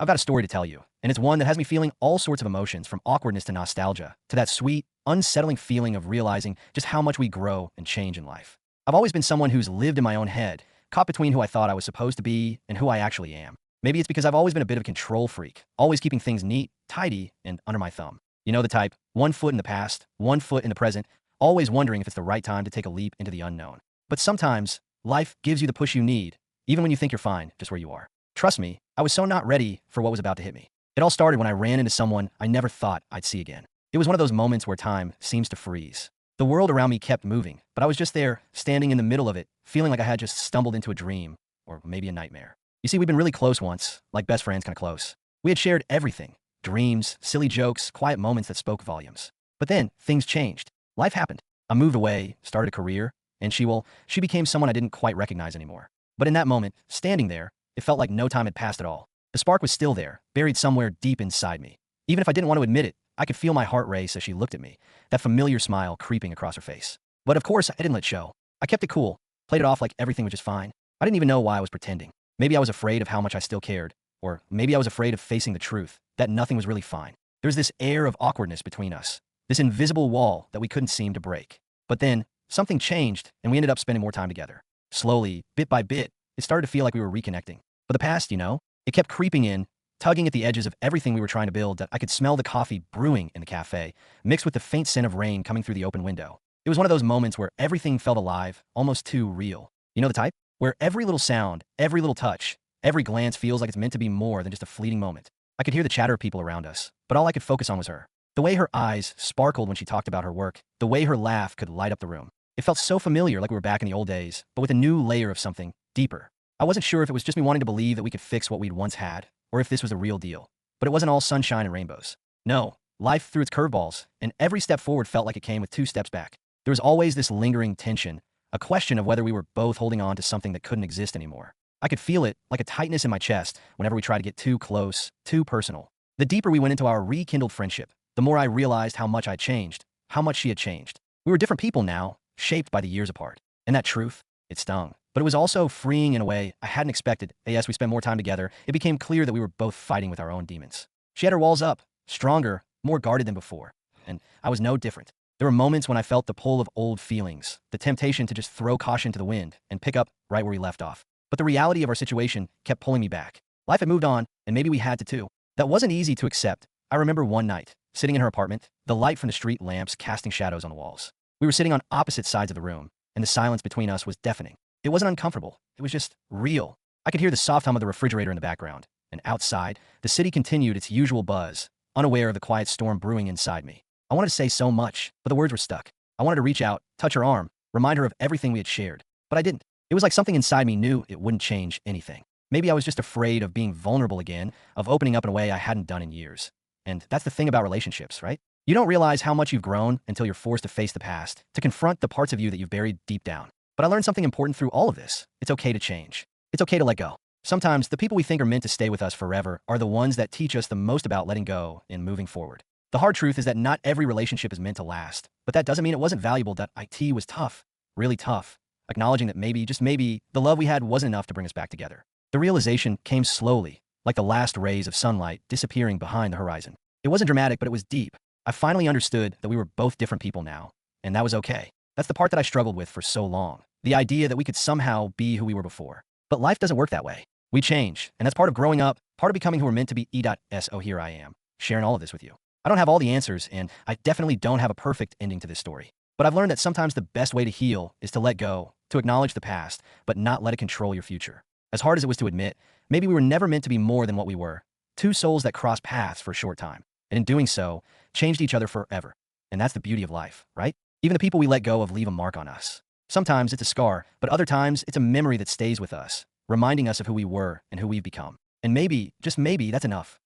I've got a story to tell you, and it's one that has me feeling all sorts of emotions from awkwardness to nostalgia to that sweet, unsettling feeling of realizing just how much we grow and change in life. I've always been someone who's lived in my own head, caught between who I thought I was supposed to be and who I actually am. Maybe it's because I've always been a bit of a control freak, always keeping things neat, tidy, and under my thumb. You know the type, one foot in the past, one foot in the present, always wondering if it's the right time to take a leap into the unknown. But sometimes, life gives you the push you need, even when you think you're fine just where you are. Trust me, I was so not ready for what was about to hit me. It all started when I ran into someone I never thought I'd see again. It was one of those moments where time seems to freeze. The world around me kept moving, but I was just there, standing in the middle of it, feeling like I had just stumbled into a dream, or maybe a nightmare. You see, we'd been really close once, like best friends kinda close. We had shared everything, dreams, silly jokes, quiet moments that spoke volumes. But then, things changed. Life happened. I moved away, started a career, and she became someone I didn't quite recognize anymore. But in that moment, standing there, it felt like no time had passed at all. The spark was still there, buried somewhere deep inside me. Even if I didn't want to admit it, I could feel my heart race as she looked at me, that familiar smile creeping across her face. But of course, I didn't let it show. I kept it cool, played it off like everything was just fine. I didn't even know why I was pretending. Maybe I was afraid of how much I still cared, or maybe I was afraid of facing the truth, that nothing was really fine. There was this air of awkwardness between us, this invisible wall that we couldn't seem to break. But then, something changed, and we ended up spending more time together. Slowly, bit by bit, it started to feel like we were reconnecting. But the past, it kept creeping in, tugging at the edges of everything we were trying to build. That I could smell the coffee brewing in the cafe, mixed with the faint scent of rain coming through the open window. It was one of those moments where everything felt alive, almost too real. You know the type? Where every little sound, every little touch, every glance feels like it's meant to be more than just a fleeting moment. I could hear the chatter of people around us, but all I could focus on was her. The way her eyes sparkled when she talked about her work, the way her laugh could light up the room. It felt so familiar, like we were back in the old days, but with a new layer of something deeper. I wasn't sure if it was just me wanting to believe that we could fix what we'd once had, or if this was a real deal. But it wasn't all sunshine and rainbows. No, life threw its curveballs, and every step forward felt like it came with two steps back. There was always this lingering tension, a question of whether we were both holding on to something that couldn't exist anymore. I could feel it, like a tightness in my chest, whenever we tried to get too close, too personal. The deeper we went into our rekindled friendship, the more I realized how much I'd changed, how much she had changed. We were different people now, shaped by the years apart. And that truth, it stung. But it was also freeing in a way I hadn't expected. As we spent more time together, it became clear that we were both fighting with our own demons. She had her walls up, stronger, more guarded than before. And I was no different. There were moments when I felt the pull of old feelings, the temptation to just throw caution to the wind and pick up right where we left off. But the reality of our situation kept pulling me back. Life had moved on, and maybe we had to too. That wasn't easy to accept. I remember one night, sitting in her apartment, the light from the street lamps casting shadows on the walls. We were sitting on opposite sides of the room, and the silence between us was deafening. It wasn't uncomfortable. It was just real. I could hear the soft hum of the refrigerator in the background, and outside, the city continued its usual buzz, unaware of the quiet storm brewing inside me. I wanted to say so much, but the words were stuck. I wanted to reach out, touch her arm, remind her of everything we had shared, but I didn't. It was like something inside me knew it wouldn't change anything. Maybe I was just afraid of being vulnerable again, of opening up in a way I hadn't done in years. And that's the thing about relationships, right? You don't realize how much you've grown until you're forced to face the past, to confront the parts of you that you've buried deep down. But I learned something important through all of this. It's okay to change. It's okay to let go. Sometimes the people we think are meant to stay with us forever are the ones that teach us the most about letting go and moving forward. The hard truth is that not every relationship is meant to last, but that doesn't mean it wasn't valuable. It was tough, really tough, acknowledging that maybe, just maybe, the love we had wasn't enough to bring us back together. The realization came slowly, like the last rays of sunlight disappearing behind the horizon. It wasn't dramatic, but it was deep. I finally understood that we were both different people now, and that was okay. That's the part that I struggled with for so long. The idea that we could somehow be who we were before. But life doesn't work that way. We change, and that's part of growing up, part of becoming who we're meant to be. So here I am, sharing all of this with you. I don't have all the answers, and I definitely don't have a perfect ending to this story. But I've learned that sometimes the best way to heal is to let go, to acknowledge the past, but not let it control your future. As hard as it was to admit, maybe we were never meant to be more than what we were. Two souls that crossed paths for a short time, and in doing so, changed each other forever. And that's the beauty of life, right? Even the people we let go of leave a mark on us. Sometimes it's a scar, but other times it's a memory that stays with us, reminding us of who we were and who we've become. And maybe, just maybe, that's enough.